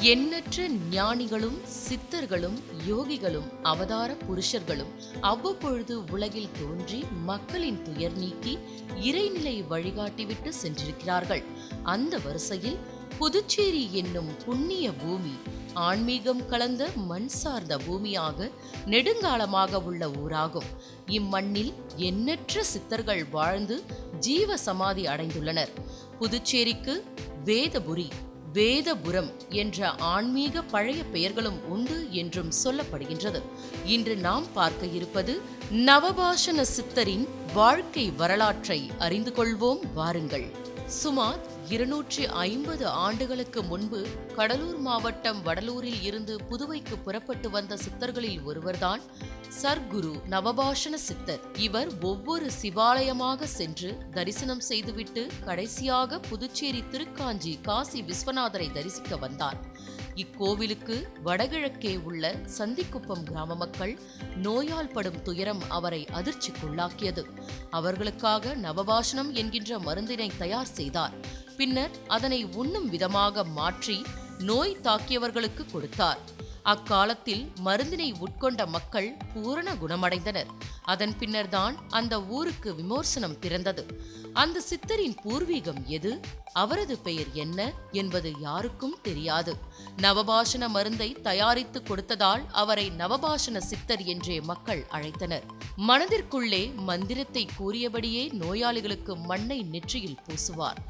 எண்ணற்ற ஞானிகளும் சித்தர்களும் யோகிகளும் அவதார புருஷர்களும் அவ்வப்பொழுது உலகில் தோன்றி மக்களின் துயர் நீக்கி இறைநிலை வழிகாட்டிவிட்டு சென்றிருக்கிறார்கள். அந்த வரிசையில் புதுச்சேரி என்னும் புண்ணிய பூமி ஆன்மீகம் கலந்த மண் சார்ந்த பூமியாக நெடுங்காலமாக உள்ள ஊராகும். இம்மண்ணில் எண்ணற்ற சித்தர்கள் வாழ்ந்து ஜீவ சமாதி அடைந்துள்ளனர். புதுச்சேரிக்கு வேதபுரி, வேதபுரம் என்ற ஆன்மீக பழைய பெயர்களும் உண்டு என்றும் சொல்லப்படுகின்றது. இன்று நாம் பார்க்க இருப்பது நவபாஷண சித்தரின் வாழ்க்கை வரலாற்றை அறிந்து கொள்வோம் வாருங்கள். சுமார் 250 ஆண்டுகளுக்கு முன்பு கடலூர் மாவட்டம் வடலூரில் இருந்து புதுவைக்கு புறப்பட்டு வந்த சித்தர்களில் ஒருவர்தான் சர்க்குரு நவபாஷண சித்தர். இவர் ஒவ்வொரு சிவாலயமாக சென்று தரிசனம் செய்துவிட்டு கடைசியாக புதுச்சேரி திருக்காஞ்சி காசி விஸ்வநாதரை தரிசிக்க வந்தார். இக்கோவிலுக்கு வடகிழக்கே உள்ள சந்திக்குப்பம் கிராம மக்கள் நோயால் படும் துயரம் அவரை அதிர்ச்சிக்குள்ளாக்கியது. அவர்களுக்காக நவபாஷணம் என்கின்ற மருந்தினை தயார் செய்தார். பின்னர் அதனை உண்ணும் விதமாக மாற்றி நோய் தாக்கியவர்களுக்கு கொடுத்தார். அக்காலத்தில் மருந்தினை உட்கொண்ட மக்கள் பூரண குணமடைந்தனர். அதன் பின்னர்தான் அந்த ஊருக்கு விமோசனம் பிறந்தது. அந்த சித்தரின் பூர்வீகம் எது, அவரது பெயர் என்ன என்பது யாருக்கும் தெரியாது. நவபாஷண மருந்தை தயாரித்து கொடுத்ததால் அவரை நவபாஷண சித்தர் என்றே மக்கள் அழைத்தனர். மனதிற்குள்ளே மந்திரத்தை கூறியபடியே நோயாளிகளுக்கு மண்ணை நெற்றியில் பூசுவார்.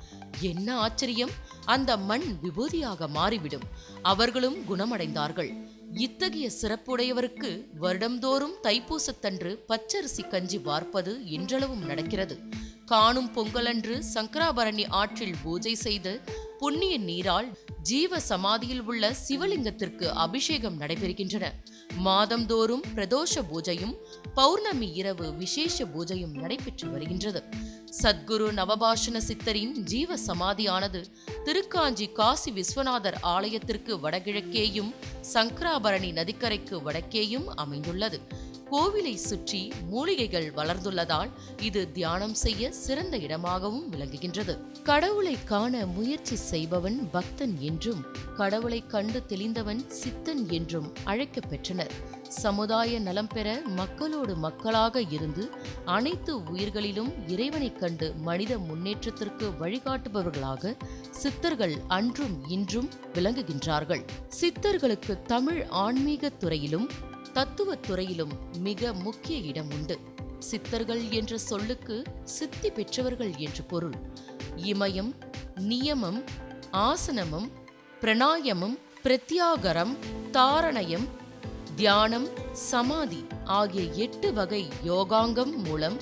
என்ன ஆச்சரியம்! அந்த மண் விபூதியாக மாறிவிடும். அவர்களும் குணமடைந்தார்கள். இத்தகைய சிறப்புடையவருக்கு வருடந்தோறும் தைப்பூசத்தன்று பச்சரிசி கஞ்சி வார்ப்பது இன்றளவும் நடக்கிறது. காணும் பொங்கலன்று சங்கராபரணி ஆற்றில் பூஜை செய்து புண்ணிய நீரால் ஜீவ சமாதியில் உள்ள சிவலிங்கத்திற்கு அபிஷேகம் நடைபெறுகின்றன. மாதந்தோறும் பிரதோஷ பூஜையும் பௌர்ணமி இரவு விசேஷ பூஜையும் நடைபெற்று வருகின்றது. சத்குரு நவபாஷண சித்தரின் ஜீவ சமாதியானது திருக்காஞ்சி காசி விஸ்வநாதர் ஆலயத்திற்கு வடகிழக்கேயும் சங்கராபரணி நதிக்கரைக்கு வடக்கேயும் அமைந்துள்ளது. கோவிலை சுற்றி மூலிகைகள் வளர்ந்துள்ளதால் இது தியானம் செய்ய சிறந்த இடமாகவும் விளங்குகின்றது. கடவுளை காண முயற்சி செய்பவன் பக்தன் என்றும், கடவுளை கண்டு தெளிந்தவன் சித்தன் என்றும் அழைக்கப் பெற்றனர். சமுதாய நலம் பெற மக்களோடு மக்களாக இருந்து அனைத்து உயிர்களிலும் இறைவனை கண்டு மனித முன்னேற்றத்திற்கு வழிகாட்டுபவர்களாக சித்தர்கள் அன்றும் இன்றும் விளங்குகின்றார்கள். சித்தர்களுக்கு தமிழ் ஆன்மீக துறையிலும் தத்துவத் துறையிலும் மிக முக்கிய இடம் உண்டு. சித்தர்கள் என்ற சொல்லுக்கு சித்தி பெற்றவர்கள் என்று பொருள். இமயம், நியமம், ஆசனமம், பிரணாயமம், பிரத்யாகரம், தாரணயம், தியானம், சமாதி ஆகிய 8 வகை யோகாங்கம் மூலம்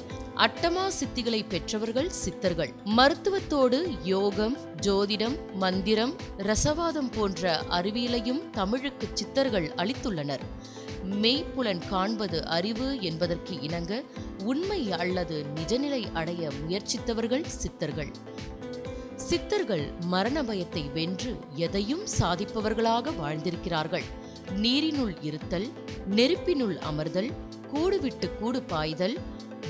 அட்டமா சித்திகளை பெற்றவர்கள் சித்தர்கள். மருத்துவத்தோடு யோகம், ஜோதிடம், மந்திரம், ரசவாதம் போன்ற அறிவியலையும் தமிழுக்கு சித்தர்கள் அளித்துள்ளனர். மெய்ப்புலன் காண்பது அறிவு என்பதற்கு இணங்க உண்மை அல்லது நிஜநிலை அடைய முயற்சித்தவர்கள் சித்தர்கள். சித்தர்கள் மரண பயத்தை வென்று எதையும் சாதிப்பவர்களாக வாழ்ந்திருக்கிறார்கள். நீரினுள் இருத்தல், நெருப்பினுள் அமர்தல், கூடு விட்டு கூடு பாய்தல்,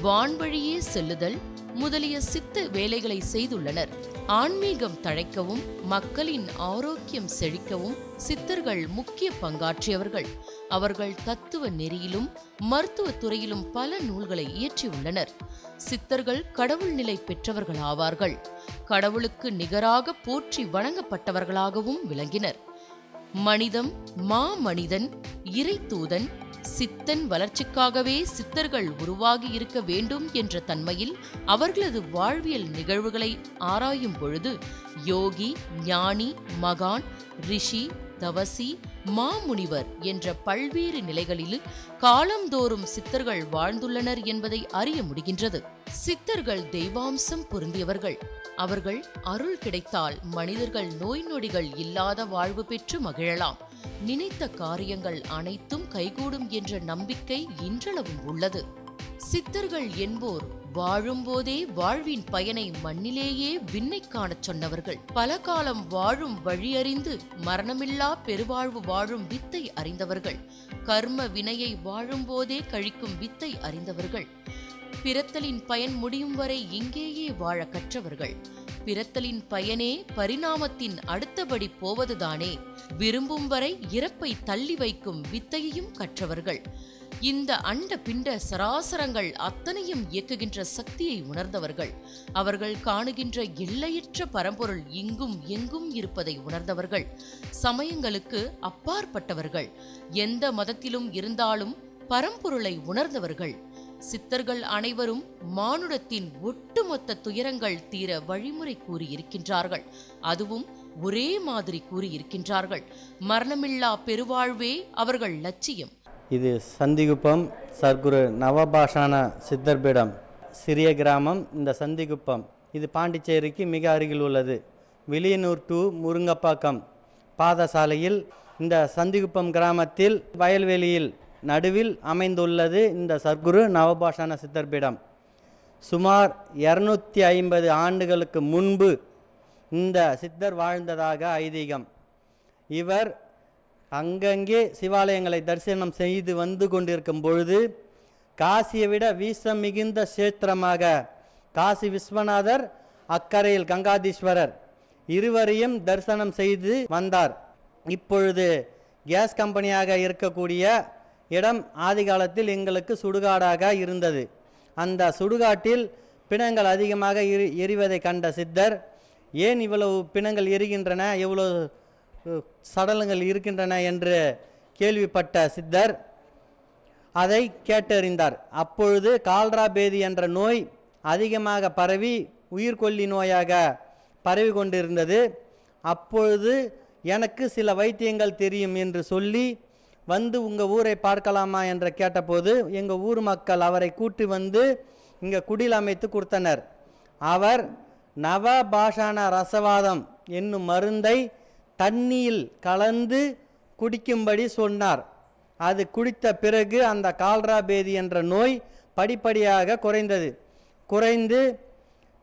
வான்வழியே செல்லுதல் முதலிய சித்த வேலைகளை செய்துள்ளனர். ஆன்மீகம் தழைக்கவும் மக்களின் ஆரோக்கியம் செழிக்கவும் சித்தர்கள் முக்கிய பங்காற்றியவர்கள். அவர்கள் தத்துவ நெறியிலும் மருத்துவ துறையிலும் பல நூல்களை இயற்றியுள்ளனர். சித்தர்கள் கடவுள் நிலை பெற்றவர்கள் ஆவார்கள். கடவுளுக்கு நிகராக போற்றி வணங்கப்பட்டவர்களாகவும் விளங்கினர். மனிதம், மாமனிதன், இறை தூதன், சித்தன் வளர்ச்சிக்காகவே சித்தர்கள் உருவாகி இருக்க வேண்டும் என்ற தன்மையில் அவர்களது வாழ்வியல் நிகழ்வுகளை ஆராயும் பொழுது யோகி, ஞானி, மகான், ரிஷி, தவசி, மாமுனிவர் என்ற பல்வேறு நிலைகளில் காலந்தோறும் சித்தர்கள் வாழ்ந்துள்ளனர் என்பதை அறிய முடிகின்றது. சித்தர்கள் தெய்வாம்சம் பொருந்தியவர்கள். அவர்கள் அருள் கிடைத்தால் மனிதர்கள் நோய் நொடிகள் இல்லாத வாழ்வு பெற்று மகிழலாம். நினைத்த காரியங்கள் அனைத்தும் கைகூடும் என்ற நம்பிக்கை இன்றளவும் உள்ளது. சித்தர்கள் என்போர் வாழும்போதே வாழ்வின் பயனை மண்ணிலேயே விண்ணை காணச் சொன்னவர்கள். பல காலம் வாழும் வழியறிந்து மரணமில்லா பெருவாழ்வு வாழும் வித்தை அறிந்தவர்கள். கர்ம வினையை வாழும்போதே கழிக்கும் வித்தை அறிந்தவர்கள். பிறத்தலின் பயன் முடியும் வரை இங்கேயே வாழ கற்றவர்கள். பிறத்தலின் பயனே பரிணாமத்தின் அடுத்தபடி போவதுதானே. விரும்பும் வரை இறப்பை தள்ளி வைக்கும் வித்தையையும் கற்றவர்கள். இந்த அண்ட பிண்ட சராசரங்கள் அத்தனையும் இயக்குகின்ற சக்தியை உணர்ந்தவர்கள். அவர்கள் காணுகின்ற எல்லையற்ற பரம்பொருள் இங்கும் எங்கும் இருப்பதை உணர்ந்தவர்கள். சமயங்களுக்கு அப்பாற்பட்டவர்கள். எந்த மதத்திலும் இருந்தாலும் பரம்பொருளை உணர்ந்தவர்கள். சித்தர்கள் அனைவரும் மானுடத்தின் ஒட்டுமொத்த துயரங்கள் தீர வழிமுறை கூறியிருக்கின்றார்கள். அதுவும் ஒரே மாதிரி கூறியிருக்கின்றார்கள். மரணமில்லா பெருவாழ்வே அவர்கள் லட்சியம். இது சந்திகுப்பம் சர்க்குரு நவபாஷான சித்தர் பீடம், சிறிய கிராமம். இந்த சந்திகுப்பம் இது பாண்டிச்சேரிக்கு மிக அருகில் உள்ளது. வில்லியனூர் டு முருங்கப்பாக்கம் பாதசாலையில் இந்த சந்திகுப்பம் கிராமத்தில் வயல்வெளியில் நடுவில் அமைந்துள்ளது இந்த சர்க்குரு நவபாஷான சித்தர் பீடம். சுமார் 250 ஆண்டுகளுக்கு முன்பு இந்த சித்தர் வாழ்ந்ததாக ஐதீகம். இவர் அங்கங்கே சிவாலயங்களை தரிசனம் செய்து வந்து கொண்டிருக்கும் பொழுது காசியை விட வீசம் மிகுந்த சேத்திரமாக காசி விஸ்வநாதர், அக்கரையில் கங்காதீஸ்வரர் இருவரையும் தரிசனம் செய்து வந்தார். இப்பொழுது கேஸ் கம்பெனியாக இருக்கக்கூடிய இடம் ஆதி காலத்தில் எங்களுக்கு சுடுகாடாக இருந்தது. அந்த சுடுகாட்டில் பிணங்கள் அதிகமாக எரிவதை கண்ட சித்தர், ஏன் இவ்வளவு பிணங்கள் எரிகின்றன, எவ்வளவு சடலங்கள் இருக்கின்றன என்று கேள்விப்பட்ட சித்தர் அதை கேட்டறிந்தார். அப்பொழுது கால்ரா பேதி என்ற நோய் அதிகமாக பரவி உயிர்கொல்லி நோயாக பரவி கொண்டிருந்தது. அப்பொழுது எனக்கு சில வைத்தியங்கள் தெரியும் என்று சொல்லி வந்து உங்கள் ஊரை பார்க்கலாமா என்று கேட்டபோது எங்கள் ஊர் மக்கள் அவரை கூட்டி வந்து இங்கே குடில் அமைத்து கொடுத்தனர். அவர் நவபாஷான ரசவாதம் என்னும் மருந்தை தண்ணியில் கலந்து குடிக்கும்படி சொன்னார். அது குடித்த பிறகு அந்த கால்ரா பேதி என்ற நோய் படிப்படியாக குறைந்து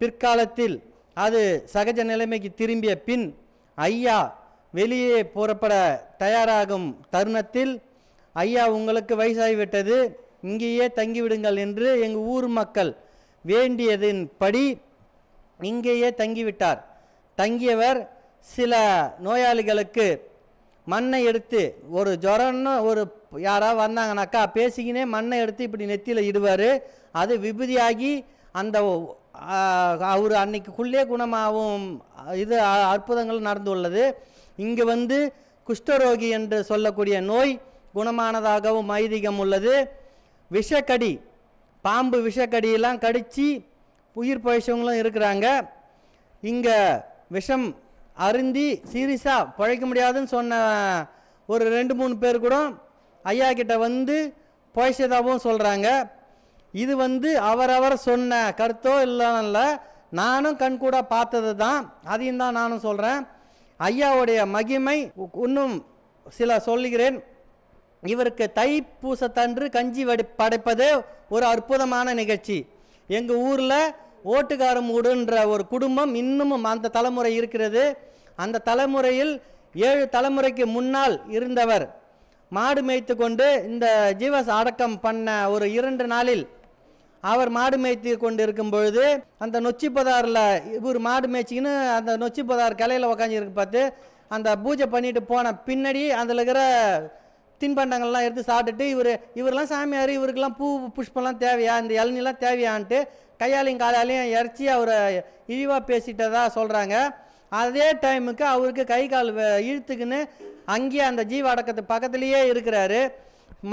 பிற்காலத்தில் அது சகஜ நிலைமைக்கு திரும்பிய பின் ஐயா வெளியே புறப்பட தயாராகும் தருணத்தில், ஐயா உங்களுக்கு வயசாகிவிட்டது, இங்கேயே தங்கிவிடுங்கள் என்று எங்கள் ஊர் மக்கள் வேண்டியதின்படி இங்கேயே தங்கிவிட்டார். தங்கியவர் சில நோயாளிகளுக்கு மண்ணை எடுத்து, ஒரு ஜுரம்னு ஒரு யாராவது வந்தாங்கனாக்கா பேசிக்கினே மண்ணை எடுத்து இப்படி நெத்தியில் இடுவார். அது விபூதியாகி அந்த அவர் அன்னைக்குள்ளே குணமாகவும் இது அற்புதங்கள் நடந்துள்ளது. இங்கு வந்து குஷ்டரோகி என்று சொல்லக்கூடிய நோய் குணமானதாகவும் ஐதீகம் உள்ளது. விஷக்கடி, பாம்பு விஷக்கடியெல்லாம் கடித்து உயிர் பழிச்சவங்களும் இருக்கிறாங்க. இங்கே விஷம் அருந்தி சீரியஸாக பழைக்க முடியாதுன்னு சொன்ன ஒரு 2-3 பேர் கூட ஐயா கிட்ட வந்து பழிச்சதாகவும் சொல்கிறாங்க. இது வந்து அவரவர் சொன்ன கருத்தோ இல்லை, நானும் கண்கூட பார்த்தது தான், அதையும் தான் நானும் சொல்கிறேன். ஐயாவுடைய மகிமை இன்னும் சில சொல்லுகிறேன். இவருக்கு தைப்பூசத்தன்று கஞ்சி படைப்பது ஒரு அற்புதமான நிகழ்ச்சி. எங்கள் ஊரில் ஓட்டுக்கார மூடுன்ற ஒரு குடும்பம் இன்னமும் அந்த தலைமுறை இருக்கிறது. அந்த தலைமுறையில் 7 தலைமுறைக்கு முன்னால் இருந்தவர் மாடு மேய்த்து கொண்டு இந்த ஜீவஸ் அடக்கம் பண்ண ஒரு 2 நாளில் அவர் மாடு மேய்த்து கொண்டு இருக்கும் பொழுது அந்த நொச்சி பதாரில் இவர் மாடு மேய்ச்சிக்கின்னு அந்த நொச்சி பதார் கிளையில் உக்காஞ்சிருக்கு பார்த்து அந்த பூஜை பண்ணிட்டு போன பின்னாடி அதில் இருக்கிற தின்பண்டங்கள்லாம் எடுத்து சாப்பிட்டுட்டு இவரெல்லாம் சாமியார், இவருக்கெல்லாம் பூ புஷ்பம்லாம் தேவையா, இந்த இளநிலாம் தேவையான்ட்டு கையாலையும் காலாலையும் இறச்சி அவரை இழிவாக பேசிட்டதா சொல்கிறாங்க. அதே டைமுக்கு அவருக்கு கை கால் இழுத்துக்குன்னு அங்கேயே அந்த ஜீவ அடக்கத்து பக்கத்துலேயே இருக்கிறாரு.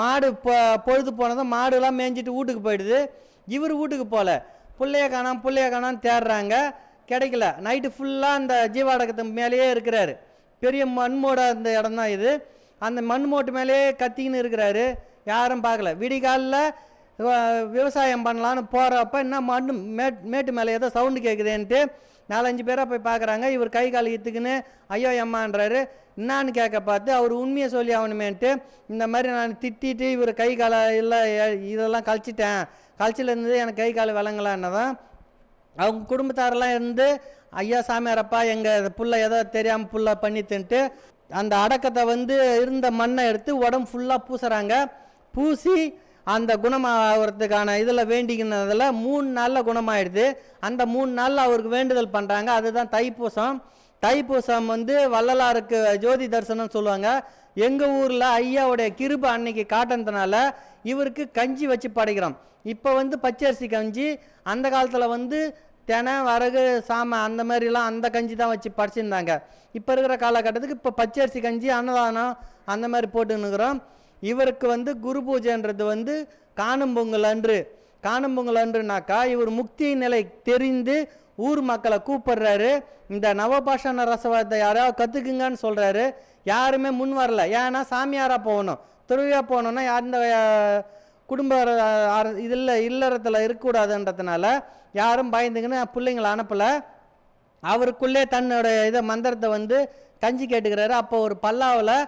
மாடு பொழுது போனதும் மாடுலாம் மேய்ஞ்சிட்டு வீட்டுக்கு போயிடுது. இவர் வீட்டுக்கு போகல, பிள்ளைய காணான்னு தேடுறாங்க, கிடைக்கல. நைட்டு ஃபுல்லாக அந்த ஜீவ அடக்கத்து மேலேயே இருக்கிறாரு. பெரிய மண்மோட அந்த இடம் தான் இது. அந்த மண் மூட்டு மேலேயே கத்திக்கின்னு இருக்கிறாரு, யாரும் பார்க்கல. விடிகாலில் விவசாயம் பண்ணலான்னு போகிறப்ப என்ன மேட்டு மேலே ஏதோ சவுண்டு கேட்குதுன்ட்டு 4-5 பேராக போய் பார்க்குறாங்க. இவர் கை கால் இத்துக்குன்னு ஐயோ அம்மான்றாரு. என்னான்னு கேட்க பார்த்து அவர் உண்மையை சொல்லி ஆகணுமேன்ட்டு இந்த மாதிரி நான் திட்டிட்டு இவர் கை காலை இல்லை இதெல்லாம் கழிச்சிட்டேன், கழிச்சில் இருந்து எனக்கு கை கால் விளங்கலான்னு தான் அவங்க குடும்பத்தாரெல்லாம் இருந்து ஐயா சாமியாரப்பா எங்கள் புள்ள ஏதோ தெரியாமல் புள்ள பண்ணிட்டுன்ட்டு அந்த அடக்கத்தை வந்து இருந்த மண்ணை எடுத்து உடம்பு ஃபுல்லாக பூசுகிறாங்க. பூசி அந்த குணமாகறதுக்கான இதில் வேண்டிக்கினதில் 3 நாளில் குணமாயிடுது. அந்த 3 நாளில் அவருக்கு வேண்டுதல் பண்ணுறாங்க. அதுதான் தைப்பூசம். தைப்பூசம் வந்து வள்ளலாருக்கு ஜோதி தரிசனம் சொல்லுவாங்க. எங்கள் ஊரில் ஐயாவுடைய கிருபை அன்னைக்கு காட்டுறதுனால இவருக்கு கஞ்சி வச்சு படைக்கிறோம். இப்போ வந்து பச்சரிசி கஞ்சி, அந்த காலத்தில் வந்து தெனை வரகு சாமை அந்த மாதிரிலாம் அந்த கஞ்சி தான் வச்சு படைச்சிருந்தாங்க. இப்போ இருக்கிற காலகட்டத்துக்கு இப்போ பச்சரிசி கஞ்சி அன்னதானம் அந்த மாதிரி போட்டுன்னுக்கிறோம். இவருக்கு வந்து குரு பூஜைன்றது வந்து காணும் பொங்கல் அன்றுனாக்கா இவர் முக்தி நிலை தெரிந்து ஊர் மக்களை கூப்பிடுறாரு. இந்த நவபாஷான ரசவாதத்தை யாராவது கற்றுக்குங்கன்னு சொல்கிறாரு. யாருமே முன் வரல. ஏன்னா சாமியாராக போகணும், துறவியாக போகணுன்னா அந்த குடும்ப இதில் இல்லறத்தில் இருக்கக்கூடாதுன்றதுனால யாரும் பயந்துக்குன்னு பிள்ளைங்களை அனுப்பலை. அவருக்குள்ளே தன்னோட இதை மந்திரத்தை வந்து கஞ்சி கேட்டுக்கிறாரு. அப்போ ஒரு பல்லாவில்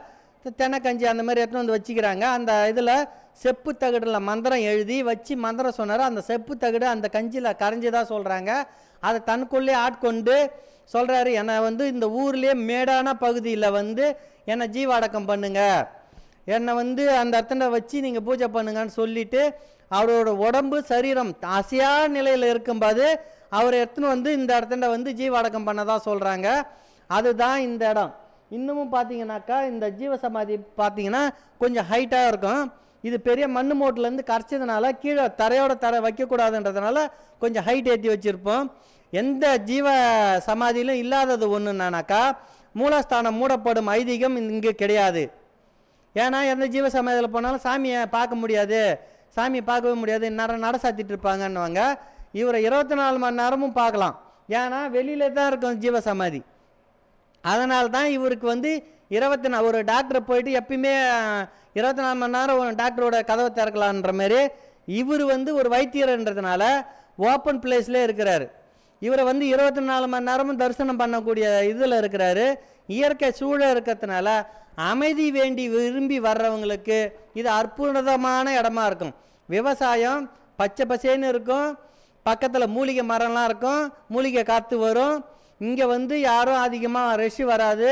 தென்னை கஞ்சி அந்த மாதிரி எடுத்துன்னு வந்து வச்சுக்கிறாங்க. அந்த இதில் செப்பு தகடில் மந்திரம் எழுதி வச்சு மந்திரம் சொன்னார். அந்த செப்பு தகடு அந்த கஞ்சியில் கரைஞ்சிதான் சொல்கிறாங்க. அதை தனக்குள்ளே ஆட்கொண்டு சொல்கிறாரு, என்னை வந்து இந்த ஊர்லேயே மேடான பகுதியில் வந்து என்னை ஜீவாடக்கம் பண்ணுங்க, என்னை வந்து அந்த இடத்துல வச்சு நீங்கள் பூஜை பண்ணுங்கன்னு சொல்லிவிட்டு அவரோட உடம்பு சரீரம் அசையா நிலையில் இருக்கும்போது அவர் எடுத்துன்னு வந்து இந்த இடத்துல வந்து ஜீவாடக்கம் பண்ணதான் சொல்கிறாங்க. அதுதான் இந்த இடம். இன்னமும் பார்த்தீங்கன்னாக்கா இந்த ஜீவசமாதி பார்த்தீங்கன்னா கொஞ்சம் ஹைட்டாக இருக்கும். இது பெரிய மண்ணு மூட்டிலேருந்து கரைச்சதுனால கீழே தரை வைக்கக்கூடாதுன்றதுனால கொஞ்சம் ஹைட் ஏற்றி வச்சுருப்போம். எந்த ஜீவ சமாதியிலும் இல்லாதது ஒன்றுனாக்கா மூலஸ்தானம் மூடப்படும் ஐதீகம் இங்கே கிடையாது. ஏன்னா எந்த ஜீவ சமாதியில் போனாலும் சாமியை பார்க்க முடியாது, சாமியை பார்க்கவே முடியாது, நட சாத்திட்டு இருப்பாங்கன்னுவாங்க. இவரை 24 மணி நேரமும் பார்க்கலாம். ஏன்னா வெளியில தான் இருக்கும் ஜீவ சமாதி. அதனால தான் இவருக்கு வந்து ஒரு டாக்டரை போயிட்டு எப்பயுமே 24 மணி நேரம் ஒரு டாக்டரோட கதவை திறக்கலான்ற மாதிரி இவர் வந்து ஒரு வைத்தியர்ன்றதுனால ஓப்பன் பிளேஸ்லேயே இருக்கிறாரு. இவரை வந்து 24 மணி நேரமும் தரிசனம் பண்ணக்கூடிய இதில் இருக்கிறாரு. இயற்கை சூழல் இருக்கிறதுனால அமைதி வேண்டி விரும்பி வர்றவங்களுக்கு இது அற்புதமான இடமா இருக்கும். விவசாயம் பச்சை பசேன்னு இருக்கும், பக்கத்தில் மூலிகை மரம்லாம் இருக்கும், மூலிகை காற்று வரும். இங்கே வந்து யாரும் அதிகமாக ரஷ் வராது.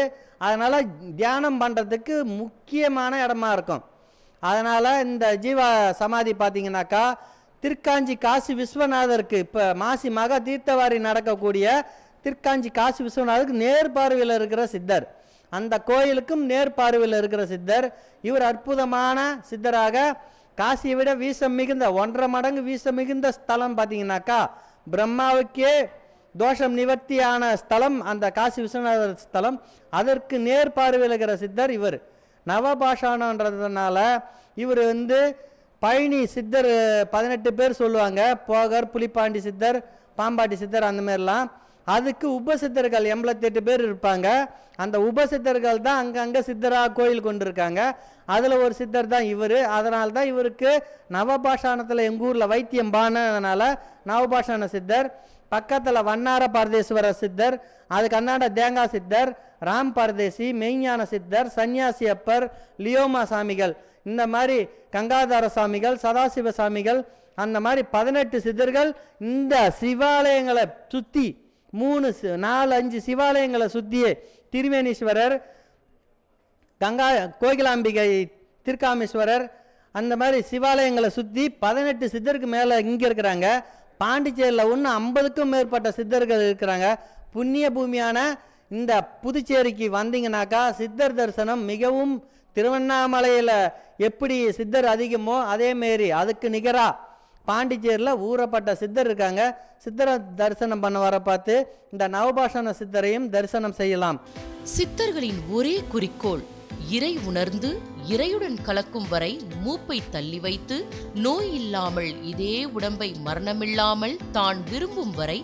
அதனால் தியானம் பண்ணுறதுக்கு முக்கியமான இடமா இருக்கும். அதனால் இந்த ஜீவா சமாதி பார்த்திங்கனாக்கா திருக்காஞ்சி காசி விஸ்வநாதருக்கு இப்போ மாசி மக தீர்த்தவாரி நடக்கக்கூடிய திருக்காஞ்சி காசி விஸ்வநாதருக்கு நேர்பார்வையில் இருக்கிற சித்தர், அந்த கோயிலுக்கும் நேர்பார்வையில் இருக்கிற சித்தர். இவர் அற்புதமான சித்தராக காசியை விட வீசம் மிகுந்த 1.5 மடங்கு வீசம் மிகுந்த ஸ்தலம் பார்த்தீங்கன்னாக்கா பிரம்மாவுக்கே தோஷம் நிவர்த்தியான ஸ்தலம் அந்த காசி விஸ்வநாதர் ஸ்தலம். அதற்கு நேர்பார்வையில் இருக்கிற சித்தர் இவர். நவபாஷானன்றதுனால இவர் வந்து பழனி சித்தர் 18 பேர் சொல்லுவாங்க. போகர், புலிப்பாண்டி சித்தர், பாம்பாட்டி சித்தர் அந்த மாதிரிலாம். அதுக்கு உபசித்தர்கள் 88 பேர் இருப்பாங்க. அந்த உபசித்தர்கள் தான் அங்கங்கே சித்தராக கோயில் கொண்டு இருக்காங்க. அதில் ஒரு சித்தர் தான் இவர். அதனால தான் இவருக்கு நவபாஷானத்தில் எங்கள் ஊரில் வைத்தியம் பானதுனால நவபாஷான சித்தர். பக்கத்தில் வண்ணார பரதேஸ்வரர் சித்தர், அதுக்கு அண்ணாண்ட தேங்காய் சித்தர், ராம் பரதேசி, மெய்ஞான சித்தர், சன்னியாசி அப்பர், லியோமா சாமிகள், இந்த மாதிரி கங்காதார சாமிகள், சதாசிவ சாமிகள், அந்த மாதிரி 18 சித்தர்கள் இந்த சிவாலயங்களை சுற்றி 4-5 சிவாலயங்களை சுற்றியே திருவேணீஸ்வரர், கோகிலாம்பிகை, திருக்காமேஸ்வரர், அந்த மாதிரி சிவாலயங்களை சுற்றி 18 சித்தருக்கு மேலே இங்கே இருக்கிறாங்க. பாண்டிச்சேரியில் 50க்கும் மேற்பட்ட சித்தர்கள் இருக்கிறாங்க. புண்ணிய பூமியான இந்த புதுச்சேரிக்கு வந்தீங்கன்னாக்கா சித்தர் தரிசனம் மிகவும், திருவண்ணாமலையில் எப்படி சித்தர் அதிகமோ அதேமாரி அதுக்கு நிகராக பாண்டிச்சேரியில் ஊறப்பட்ட சித்தர் இருக்காங்க. சித்தரை தரிசனம் பண்ண வர பார்த்து இந்த நவபாஷான சித்தரையும் தரிசனம் செய்யலாம். சித்தர்களின் ஒரே குறிக்கோள் இறை உணர்ந்து இறையுடன் கலக்கும் வரை மூப்பை தள்ளி வைத்து நோய் இல்லாமல் இதே உடம்பை மரணமில்லாமல் தான் விரும்பும் வரை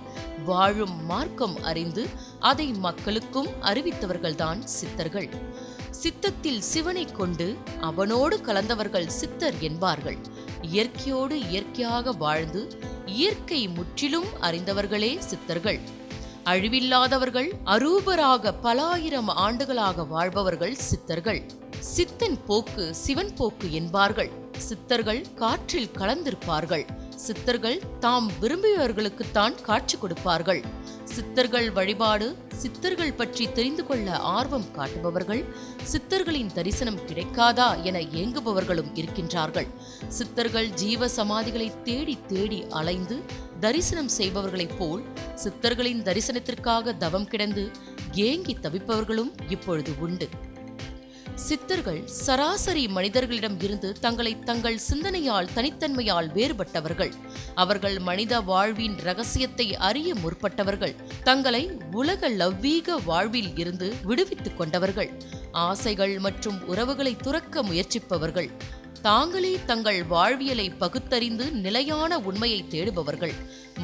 வாழும் மார்க்கம் அறிந்து அதை மக்களுக்கும் அறிவித்தவர்கள்தான் சித்தர்கள். சித்தத்தில் சிவனை கொண்டு அவனோடு கலந்தவர்கள் சித்தர் என்பார்கள். இயற்கையோடு இயற்கையாக வாழ்ந்து இயற்கை முற்றிலும் அறிந்தவர்களே சித்தர்கள். அழிவில்லாதவர்கள், அரூபராக பல ஆயிரம் ஆண்டுகளாக வாழ்பவர்கள் சித்தர்கள். சித்தன் போக்கு சிவன் போக்கு என்பார்கள். சித்தர்கள் காற்றில் கலந்திருப்பார்கள். சித்தர்கள் தாம் விரும்பியவர்களுக்குத்தான் காட்சி கொடுப்பார்கள். சித்தர்கள் வழிபாடு சித்தர்கள் பற்றி தெரிந்து கொள்ள ஆர்வம் காட்டுபவர்கள், சித்தர்களின் தரிசனம் கிடைக்காதா என ஏங்குபவர்களும் இருக்கின்றார்கள். சித்தர்கள் ஜீவ சமாதிகளை தேடி தேடி அலைந்து தரிசனம் செய்பவர்களைப் போல் சித்தர்களின் தரிசனத்திற்காக தவம் கிடந்து ஏங்கி தவிப்பவர்களும் இப்பொழுது உண்டு. சித்தர்கள் சராசரி மனிதர்களிடம் இருந்து தங்கள் சிந்தனையால் தனித்தன்மையால் வேறுபட்டவர்கள். அவர்கள் மனித வாழ்வின் ரகசியத்தை அறிய முற்பட்டவர்கள். தங்களை உலக லவ்வீக வாழ்வில் இருந்து விடுவித்துக் கொண்டவர்கள். ஆசைகள் மற்றும் உறவுகளை துறக்க முயற்சிப்பவர்கள். தாங்களே தங்கள் வாழ்வியலை பகுத்தறிந்து நிலையான உண்மையை தேடுபவர்கள்.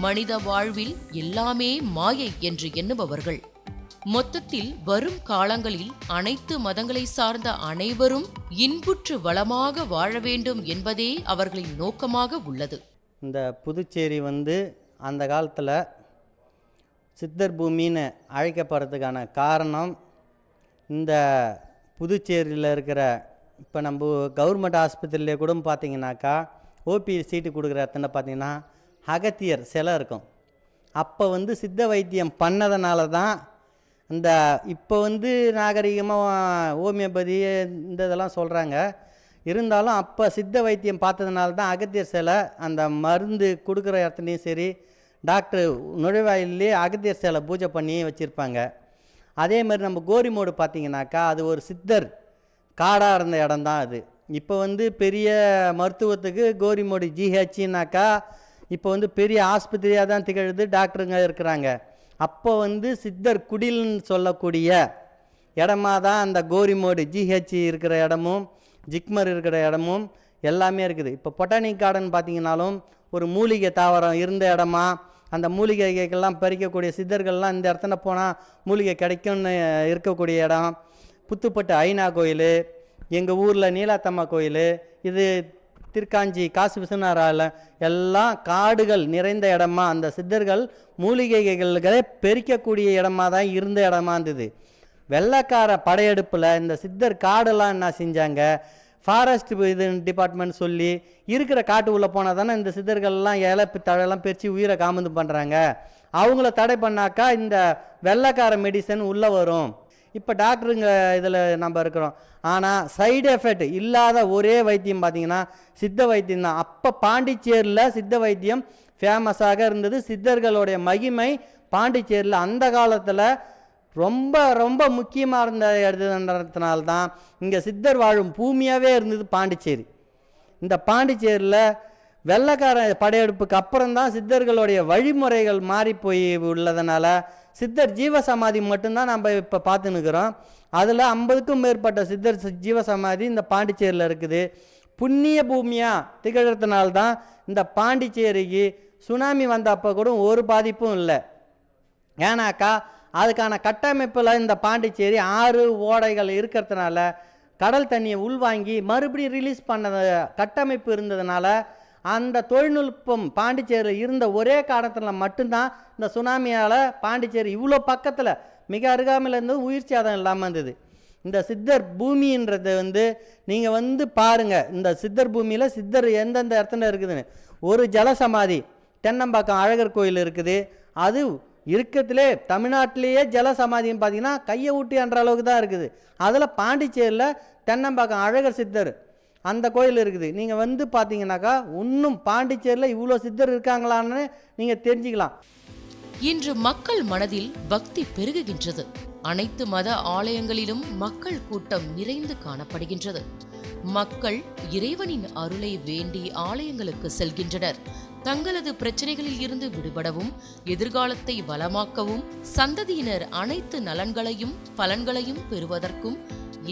மனித வாழ்வில் எல்லாமே மாயை என்று எண்ணுபவர்கள். மொத்தத்தில் வரும் காலங்களில் அனைத்து மதங்களை சார்ந்த அனைவரும் இன்புற்று வளமாக வாழ வேண்டும் என்பதே அவர்களின் நோக்கமாக உள்ளது. இந்த புதுச்சேரி அந்த காலத்தில் சித்தர் பூமின்னு அழைக்கப்படுறதுக்கான காரணம், இந்த புதுச்சேரியில் இருக்கிற இப்போ நம்ம கவர்மெண்ட் ஆஸ்பத்திரியிலே கூட பார்த்தீங்கன்னாக்கா ஓபி சீட்டு கொடுக்குற இடத்துல பார்த்தீங்கன்னா அகத்தியர் சிலை இருக்கும். அப்போ சித்த வைத்தியம் பண்ணதுனால தான் இந்த இப்போ நாகரிகமாக ஹோமியோபதி இந்த இதெல்லாம் சொல்கிறாங்க. இருந்தாலும் அப்போ சித்த வைத்தியம் பார்த்ததுனால தான் அகத்தியர் சிலை அந்த மருந்து கொடுக்குற இடத்துலையும் சரி, டாக்டர் நுழைவாயிலே அகத்தியர் சிலை பூஜை பண்ணி வச்சுருப்பாங்க. அதே மாதிரி நம்ம கோரிமோடு பார்த்திங்கனாக்கா அது ஒரு சித்தர் காடாக இருந்த இடம் தான் அது. இப்போ பெரிய மருத்துவத்துக்கு கோரிமோடு ஜிஹெச்னாக்கா இப்போ பெரிய ஆஸ்பத்திரியாக தான் திகழுது, டாக்டருங்க இருக்கிறாங்க. அப்போ சித்தர் குடில்னு சொல்லக்கூடிய இடமா தான் அந்த கோரிமோடு ஜிஹெச் இருக்கிற இடமும் ஜிக்மர் இருக்கிற இடமும் எல்லாமே இருக்குது. இப்போ பொட்டானிக் கார்டன் பார்த்திங்கனாலும் ஒரு மூலிகை தாவரம் இருந்த இடமா, அந்த மூலிகைகள்லாம் பறிக்கக்கூடிய சித்தர்கள்லாம் இந்த இடத்துல போனால் மூலிகை கிடைக்கும்னு இருக்கக்கூடிய இடம். புத்துப்பட்டு ஐநா கோயில், எங்கள் ஊரில் நீலாத்தம்மா கோயில், இது திருக்காஞ்சி காசி விஸ்வநாரால எல்லாம் காடுகள் நிறைந்த இடமா, அந்த சித்தர்கள் மூலிகைகளை பெருக்கக்கூடிய இடமா தான் இருந்த இடமா இருந்தது. வெள்ளைக்கார படையெடுப்பில் இந்த சித்தர் காடெல்லாம் என்ன செஞ்சாங்க, ஃபாரஸ்ட் இது டிபார்ட்மெண்ட் சொல்லி இருக்கிற காட்டு உள்ளே போனால் தானே இந்த சித்தர்கள்லாம் தழையெல்லாம் பிரித்து உயிரை காமந்து பண்ணுறாங்க. அவங்கள தடை பண்ணாக்கா இந்த வெள்ளைக்கார மெடிசன் உள்ளே வரும். இப்போ டாக்டருங்க இதில் நம்ம இருக்கிறோம். ஆனால் சைடு எஃபெக்ட் இல்லாத ஒரே வைத்தியம் பார்த்திங்கன்னா சித்த வைத்தியம் தான். அப்போ பாண்டிச்சேரியில் சித்த வைத்தியம் ஃபேமஸாக இருந்தது. சித்தர்களுடைய மகிமை பாண்டிச்சேரியில் அந்த காலத்தில் ரொம்ப ரொம்ப முக்கியமாக இருந்த இடத்துனால்தான் இங்கே சித்தர் வாழும் பூமியாகவே இருந்தது பாண்டிச்சேரி. இந்த பாண்டிச்சேரியில் வெள்ளைக்கார படையெடுப்புக்கு அப்புறம்தான் சித்தர்களுடைய வழிமுறைகள் மாறி போய் உள்ளதுனால சித்தர் ஜீவசமாதி மட்டும்தான் நம்ம இப்போ பார்த்துன்னுக்கிறோம். அதில் 50க்கும் மேற்பட்ட சித்தர் ஜீவசமாதி இந்த பாண்டிச்சேரியில் இருக்குது. புண்ணிய பூமியாக திகழத்தினால்தான் இந்த பாண்டிச்சேரிக்கு சுனாமி வந்த அப்போ கூட ஒரு பாதிப்பும் இல்லை. ஏன்னாக்கா அதுக்கான கட்டமைப்பில் இந்த பாண்டிச்சேரி 6 ஓடைகள் இருக்கிறதுனால கடல் தண்ணியை உள்வாங்கி மறுபடியும் ரிலீஸ் பண்ண கட்டமைப்பு இருந்ததுனால அந்த தொழில்நுட்பம் பாண்டிச்சேரியில் இருந்த ஒரே காரணத்தில் மட்டும்தான் இந்த சுனாமியால் பாண்டிச்சேரி இவ்வளோ பக்கத்தில் மிக அருகாமையில் இருந்தது, உயிர் சேதம் இல்லாமல் இருந்தது. இந்த சித்தர் பூமின்றது நீங்கள் பாருங்கள், இந்த சித்தர் பூமியில் சித்தர் எந்தெந்த இடத்துல இருக்குதுன்னு. ஒரு ஜலசமாதி தென்னம்பாக்கம் அழகர் கோயில் இருக்குது. அது இருக்கிறதுலே தமிழ்நாட்டிலேயே ஜலசமாதின்னு பார்த்தீங்கன்னா கையை ஊட்டி என்ற அளவுக்கு தான் இருக்குது. அதில் பாண்டிச்சேரியில் தென்னம்பாக்கம் அழகர் சித்தர் அந்த கோயில் இருக்குது. நீங்கள் பார்த்தீங்கன்னாக்கா இன்னும் பாண்டிச்சேரியில் இவ்வளோ சித்தர் இருக்காங்களான்னு நீங்கள் தெரிஞ்சுக்கலாம். இன்று மக்கள் மனதில் பக்தி பெருகுகின்றது. அனைத்து மத ஆலயங்களிலும் மக்கள் கூட்டம் நிறைந்து காணப்படுகின்றது. மக்கள் இறைவனின் அருளை வேண்டி ஆலயங்களுக்கு செல்கின்றனர். தங்களது பிரச்சனைகளில் இருந்து விடுபடவும் எதிர்காலத்தை வளமாக்கவும் சந்ததியினர் அனைத்து நலன்களையும் பலன்களையும் பெறுவதற்கும்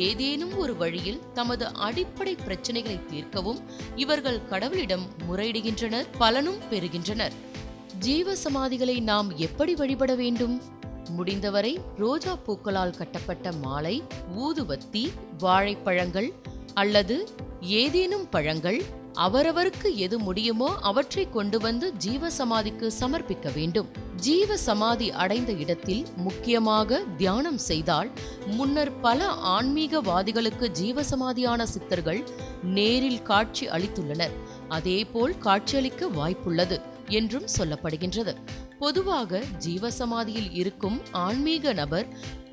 ஏதேனும் ஒரு வழியில் தமது அடிப்படை பிரச்சனைகளை தீர்க்கவும் இவர்கள் கடவுளிடம் முறையிடுகின்றனர், பலனும் பெறுகின்றனர். ஜீவ சமாதிகளை நாம் எப்படி வழிபட வேண்டும்? முடிந்தவரை ரோஜா பூக்களால் கட்டப்பட்ட மாலை, ஊதுவத்தி, வாழைப்பழங்கள் அல்லது ஏதேனும் பழங்கள், அவரவருக்கு எது முடியுமோ அவற்றை கொண்டு வந்து ஜீவ சமாதிக்கு சமர்ப்பிக்க வேண்டும். ஜீவ சமாதி அடைந்த இடத்தில் முக்கியமாக தியானம் செய்தால், முன்னர் பல ஆன்மீகவாதிகளுக்கு ஜீவசமாதியான சித்தர்கள் நேரில் காட்சி அளித்துள்ளனர், அதேபோல் காட்சியளிக்க வாய்ப்புள்ளது என்றும் சொல்லப்படுகின்றது. பொதுவாக ஜீவசமாதியில் இருக்கும் ஆன்மீக நபர்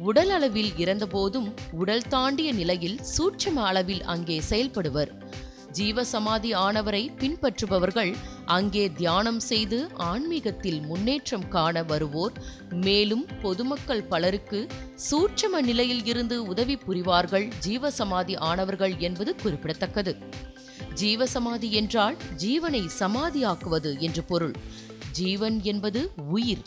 உடல் அளவில் இறந்தபோதும் உடல் தாண்டிய நிலையில் சூட்சும அளவில் அங்கே செயல்படுவர். ஜீவசமாதி ஆனவரை பின்பற்றுபவர்கள் அங்கே தியானம் செய்து ஆன்மீகத்தில் முன்னேற்றம் காண வருவோர். மேலும் பொதுமக்கள் பலருக்கு சூட்சும நிலையில் இருந்து உதவி புரிவார்கள் ஜீவசமாதி ஆனவர்கள் என்பது குறிப்பிடத்தக்கது. ஜீவசமாதி என்றால் ஜீவனை சமாதியாக்குவது என்று பொருள். ஜீவன் என்பது உயிர்,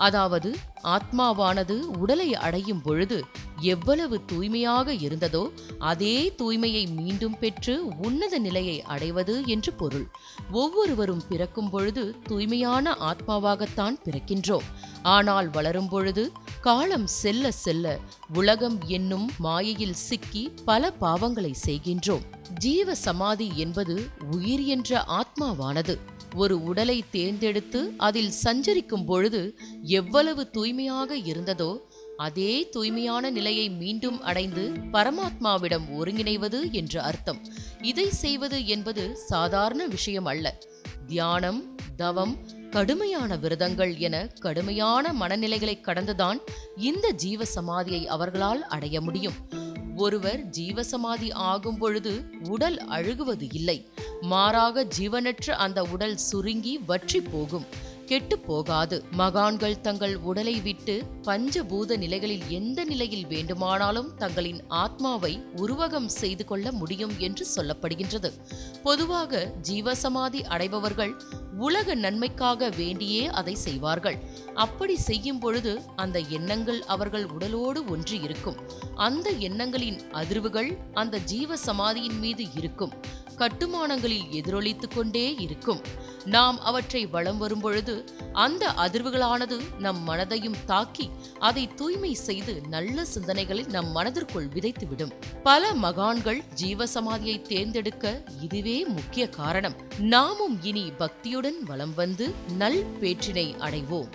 அதாவது ஆத்மாவானது உடலை அடையும் பொழுது எவ்வளவு தூய்மையாக இருந்ததோ அதே தூய்மையை மீண்டும் பெற்று உன்னத நிலையை அடைவது என்று பொருள். ஒவ்வொருவரும் பிறக்கும் பொழுது தூய்மையான ஆத்மாவாகத்தான் பிறக்கின்றோம். ஆனால் வளரும் பொழுது காலம் செல்ல செல்ல உலகம் என்னும் மாயையில் சிக்கி பல பாவங்களை செய்கின்றோம். ஜீவ சமாதி என்பது உயிர் என்ற ஆத்மாவானது ஒரு உடலை தேர்ந்தெடுத்து அதில் சஞ்சரிக்கும் பொழுது எவ்வளவு தூய்மையாக இருந்ததோ அதே தூய்மையான நிலையை மீண்டும் அடைந்து பரமாத்மாவிடம் ஒருங்கிணைவது என்று அர்த்தம். இதை செய்வது என்பது சாதாரண விஷயம் அல்ல. தியானம், தவம், கடுமையான விரதங்கள் என கடுமையான மனநிலைகளை கடந்துதான் இந்த ஜீவ சமாதியை அவர்களால் அடைய முடியும். ஒருவர் ஜீவசமாதி ஆகும் பொழுது உடல் அழுகுவது இல்லை. மாறாக ஜீவனற்ற அந்த உடல் சுருங்கி வற்றி போகும், கெட்டு போகாது. மகான்கள் தங்கள் உடலை விட்டு பஞ்சபூத நிலைகளில் எந்த நிலையில் வேண்டுமானாலும் தங்களின் ஆத்மாவை உருவகம் செய்து கொள்ள முடியும் என்று சொல்லப்படுகின்றது. பொதுவாக ஜீவசமாதி அடைபவர்கள் உலக நன்மைக்காக வேண்டியே அதை செய்வார்கள். அப்படி செய்யும் பொழுது அந்த எண்ணங்கள் அவர்கள் உடலோடு ஒன்றி இருக்கும். அந்த எண்ணங்களின் அதிர்வுகள் அந்த ஜீவ சமாதியின் மீது இருக்கும். கட்டுமானங்களில் எதிரொலித்துக் கொண்டே இருக்கும். நாம் அவற்றை வலம் வரும் பொழுது அந்த அதிர்வுகளானது நம் மனதையும் தாக்கி அதை தூய்மை செய்து நல்ல சிந்தனைகளை நம் மனதிற்குள் விதைத்துவிடும். பல மகான்கள் ஜீவசமாதியை தேர்ந்தெடுக்க இதுவே முக்கிய காரணம். நாமும் இனி பக்தியுடன் வலம் வந்து நல் பேற்றினை அடைவோம்.